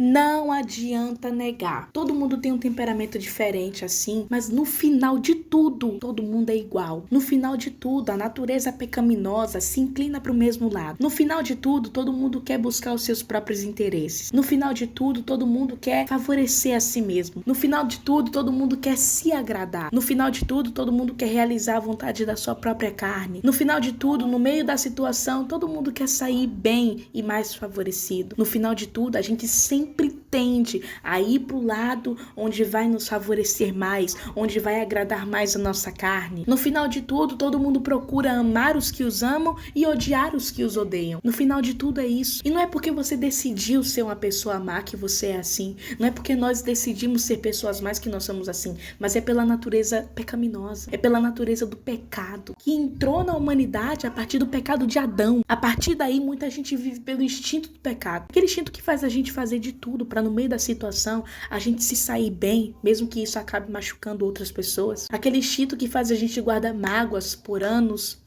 Não adianta negar. Todo mundo tem um temperamento diferente assim, mas no final de tudo, todo mundo é igual. No final de tudo, a natureza pecaminosa se inclina para o mesmo lado. No final de tudo, todo mundo quer buscar os seus próprios interesses. No final de tudo, todo mundo quer favorecer a si mesmo. No final de tudo, todo mundo quer se agradar. No final de tudo, todo mundo quer realizar a vontade da sua própria carne. No final de tudo, no meio da situação, todo mundo quer sair bem e mais favorecido. No final de tudo, a gente sempre tende a ir para o lado onde vai nos favorecer mais, onde vai agradar mais a nossa carne. No final de tudo, todo mundo procura amar os que os amam e odiar os que os odeiam. No final de tudo é isso. E não é porque você decidiu ser uma pessoa má que você é assim. Não é porque nós decidimos ser pessoas más que nós somos assim. Mas é pela natureza pecaminosa. É pela natureza do pecado que entrou na humanidade a partir do pecado de Adão. A partir daí, muita gente vive pelo instinto do pecado. Aquele instinto que faz a gente fazer de tudo para no meio da situação a gente se sair bem, mesmo que isso acabe machucando outras pessoas. Aquele instinto que faz a gente guardar mágoas por anos,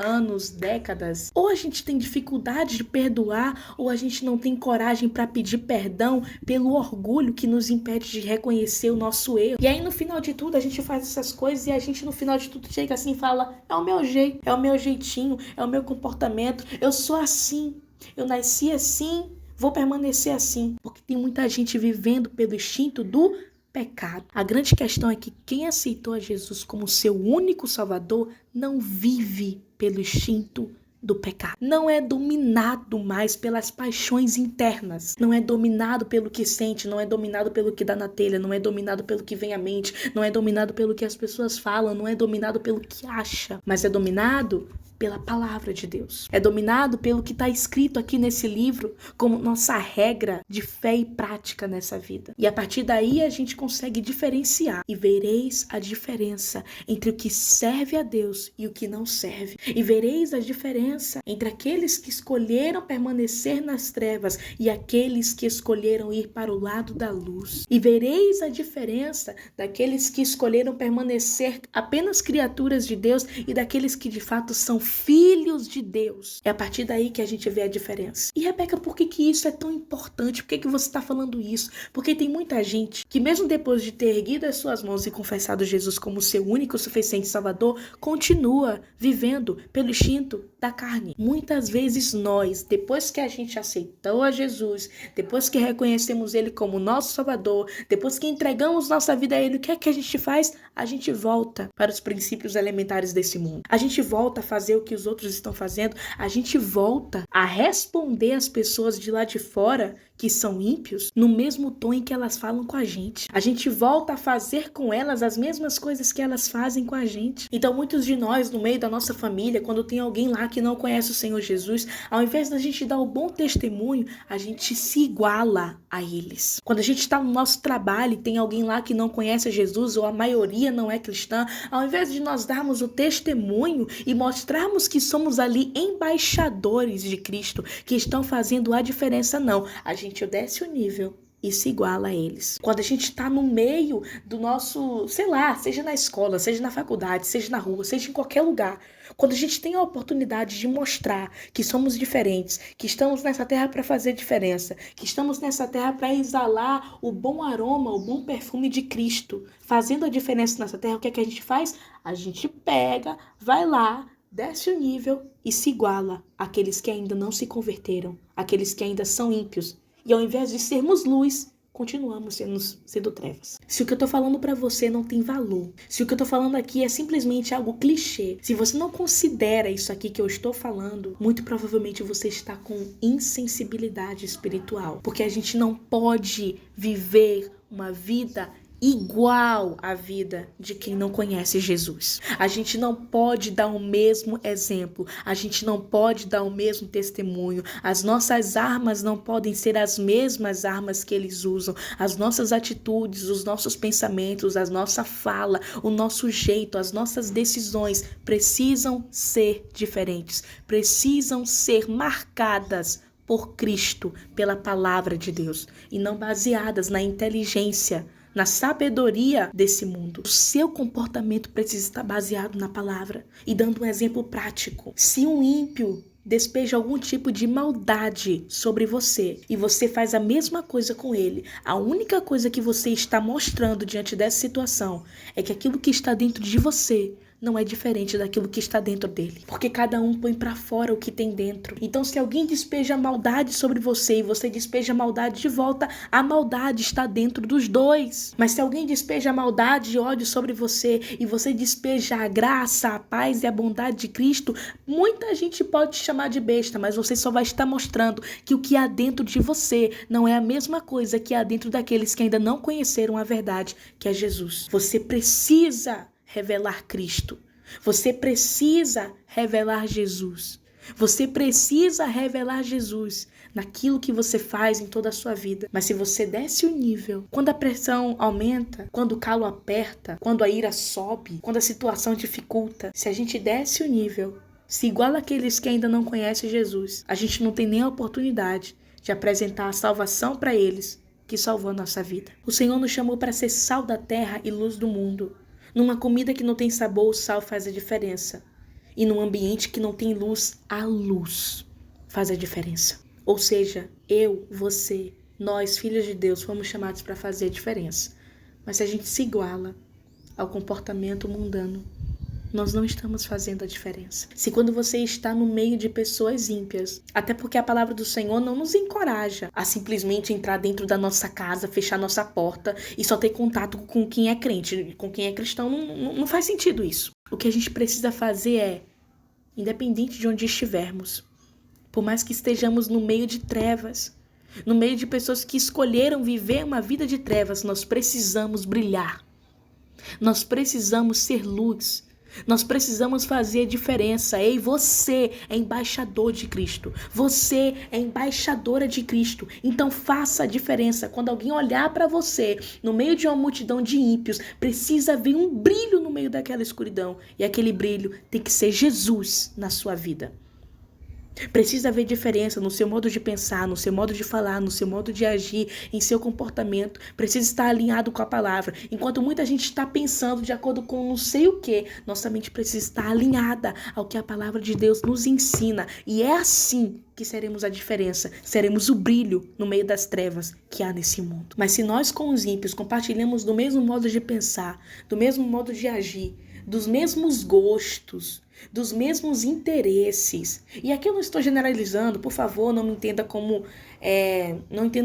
décadas. Ou a gente tem dificuldade de perdoar, ou a gente não tem coragem para pedir perdão pelo orgulho que nos impede de reconhecer o nosso erro. E aí no final de tudo a gente faz essas coisas e a gente no final de tudo chega assim e fala: é o meu jeito, é o meu jeitinho, é o meu comportamento, eu sou assim, eu nasci assim, vou permanecer assim. Porque tem muita gente vivendo pelo instinto do pecado. A grande questão é que quem aceitou a Jesus como seu único Salvador não vive pelo instinto do pecado. Não é dominado mais pelas paixões internas. Não é dominado pelo que sente, não é dominado pelo que dá na telha, não é dominado pelo que vem à mente, não é dominado pelo que as pessoas falam, não é dominado pelo que acha, mas é dominado pela palavra de Deus. É dominado pelo que está escrito aqui nesse livro como nossa regra de fé e prática nessa vida. E a partir daí a gente consegue diferenciar. E vereis a diferença entre o que serve a Deus e o que não serve. E vereis a diferença entre aqueles que escolheram permanecer nas trevas e aqueles que escolheram ir para o lado da luz. E vereis a diferença daqueles que escolheram permanecer apenas criaturas de Deus e daqueles que de fato são filhos de Deus. É a partir daí que a gente vê a diferença. E Rebeca, por que isso é tão importante? Por que você está falando isso? Porque tem muita gente que mesmo depois de ter erguido as suas mãos e confessado Jesus como seu único, suficiente Salvador, continua vivendo pelo instinto da carne. Muitas vezes nós, depois que a gente aceitou a Jesus, depois que reconhecemos Ele como nosso Salvador, depois que entregamos nossa vida a Ele, o que é que a gente faz? A gente volta para os princípios elementares desse mundo. A gente volta a fazer o que os outros estão fazendo. A gente volta a responder às pessoas de lá de fora que são ímpios no mesmo tom em que elas falam com a gente. A gente volta a fazer com elas as mesmas coisas que elas fazem com a gente. Então muitos de nós, no meio da nossa família, quando tem alguém lá que não conhece o Senhor Jesus, ao invés da gente dar o bom testemunho, a gente se iguala a eles. Quando a gente está no nosso trabalho e tem alguém lá que não conhece Jesus, ou a maioria não é cristã, ao invés de nós darmos o testemunho e mostrarmos que somos ali embaixadores de Cristo, que estão fazendo a diferença, não. A gente desce o nível e se iguala a eles. Quando a gente está no meio do nosso, sei lá, seja na escola, seja na faculdade, seja na rua, seja em qualquer lugar, quando a gente tem a oportunidade de mostrar que somos diferentes, que estamos nessa terra para fazer diferença, que estamos nessa terra para exalar o bom aroma, o bom perfume de Cristo, fazendo a diferença nessa terra, o que é que a gente faz? A gente pega, vai lá, desce o nível e se iguala àqueles que ainda não se converteram, àqueles que ainda são ímpios. E ao invés de sermos luz, continuamos sendo trevas. Se o que eu tô falando pra você não tem valor, se o que eu tô falando aqui é simplesmente algo clichê, se você não considera isso aqui que eu estou falando, muito provavelmente você está com insensibilidade espiritual. Porque a gente não pode viver uma vida igual à vida de quem não conhece Jesus. A gente não pode dar o mesmo exemplo, a gente não pode dar o mesmo testemunho, as nossas armas não podem ser as mesmas armas que eles usam, as nossas atitudes, os nossos pensamentos, a nossa fala, o nosso jeito, as nossas decisões precisam ser diferentes, precisam ser marcadas por Cristo, pela palavra de Deus, e não baseadas na inteligência, na sabedoria desse mundo. O seu comportamento precisa estar baseado na palavra e dando um exemplo prático. Se um ímpio despeja algum tipo de maldade sobre você e você faz a mesma coisa com ele, a única coisa que você está mostrando diante dessa situação é que aquilo que está dentro de você não é diferente daquilo que está dentro dele. Porque cada um põe pra fora o que tem dentro. Então, se alguém despeja maldade sobre você e você despeja maldade de volta, a maldade está dentro dos dois. Mas se alguém despeja maldade e ódio sobre você e você despeja a graça, a paz e a bondade de Cristo, muita gente pode te chamar de besta, mas você só vai estar mostrando que o que há dentro de você não é a mesma coisa que há dentro daqueles que ainda não conheceram a verdade, que é Jesus. Você precisa revelar Cristo. Você precisa revelar Jesus. Você precisa revelar Jesus naquilo que você faz em toda a sua vida. Mas se você desce o nível, quando a pressão aumenta, quando o calo aperta, quando a ira sobe, quando a situação dificulta, se a gente desce o nível, se iguala àqueles que ainda não conhecem Jesus, a gente não tem nem a oportunidade de apresentar a salvação para eles que salvou a nossa vida. O Senhor nos chamou para ser sal da terra e luz do mundo. Numa comida que não tem sabor, o sal faz a diferença. E num ambiente que não tem luz, a luz faz a diferença. Ou seja, eu, você, nós, filhos de Deus, fomos chamados para fazer a diferença. Mas se a gente se iguala ao comportamento mundano, nós não estamos fazendo a diferença. Se quando você está no meio de pessoas ímpias, até porque a palavra do Senhor não nos encoraja a simplesmente entrar dentro da nossa casa, fechar nossa porta e só ter contato com quem é crente, com quem é cristão, não faz sentido isso. O que a gente precisa fazer é, independente de onde estivermos, por mais que estejamos no meio de trevas, no meio de pessoas que escolheram viver uma vida de trevas, nós precisamos brilhar. Nós precisamos ser luz. Nós precisamos fazer a diferença. Ei, você é embaixador de Cristo. Você é embaixadora de Cristo. Então faça a diferença. Quando alguém olhar para você, no meio de uma multidão de ímpios, precisa ver um brilho no meio daquela escuridão. E aquele brilho tem que ser Jesus na sua vida. Precisa haver diferença no seu modo de pensar, no seu modo de falar, no seu modo de agir, em seu comportamento. Precisa estar alinhado com a palavra. Enquanto muita gente está pensando de acordo com não sei o que, nossa mente precisa estar alinhada ao que a palavra de Deus nos ensina. E é assim que seremos a diferença. Seremos o brilho no meio das trevas que há nesse mundo. Mas se nós com os ímpios compartilhamos do mesmo modo de pensar, do mesmo modo de agir, dos mesmos gostos, dos mesmos interesses. E aqui eu não estou generalizando, por favor, não me entenda como...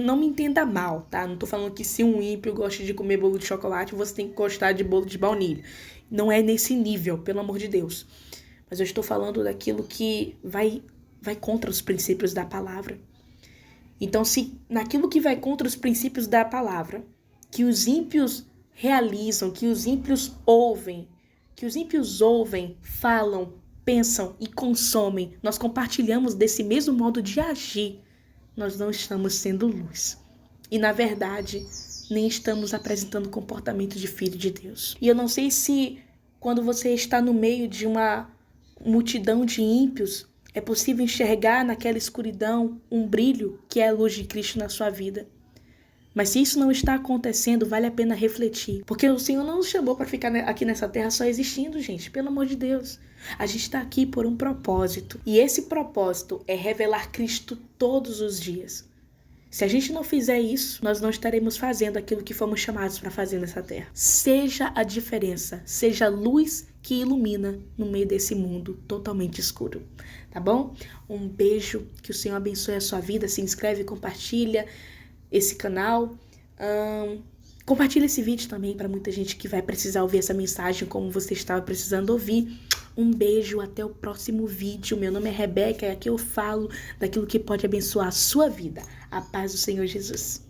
não me entenda mal, tá? Não estou falando que se um ímpio gosta de comer bolo de chocolate, você tem que gostar de bolo de baunilha. Não é nesse nível, pelo amor de Deus. Mas eu estou falando daquilo que vai contra os princípios da palavra. Então, se naquilo que vai contra os princípios da palavra, que os ímpios realizam, que os ímpios ouvem, falam, pensam e consomem, nós compartilhamos desse mesmo modo de agir, nós não estamos sendo luz. E, na verdade, nem estamos apresentando comportamento de filho de Deus. E eu não sei se, quando você está no meio de uma multidão de ímpios, é possível enxergar naquela escuridão um brilho que é a luz de Cristo na sua vida. Mas se isso não está acontecendo, vale a pena refletir. Porque o Senhor não nos chamou para ficar aqui nessa terra só existindo, gente. Pelo amor de Deus. A gente está aqui por um propósito. E esse propósito é revelar Cristo todos os dias. Se a gente não fizer isso, nós não estaremos fazendo aquilo que fomos chamados para fazer nessa terra. Seja a diferença. Seja a luz que ilumina no meio desse mundo totalmente escuro. Tá bom? Um beijo. Que o Senhor abençoe a sua vida. Se inscreve, compartilha esse canal, compartilha esse vídeo também para muita gente que vai precisar ouvir essa mensagem como você estava precisando ouvir. Um beijo, até o próximo vídeo. Meu nome é Rebeca e aqui eu falo daquilo que pode abençoar a sua vida. A paz do Senhor Jesus.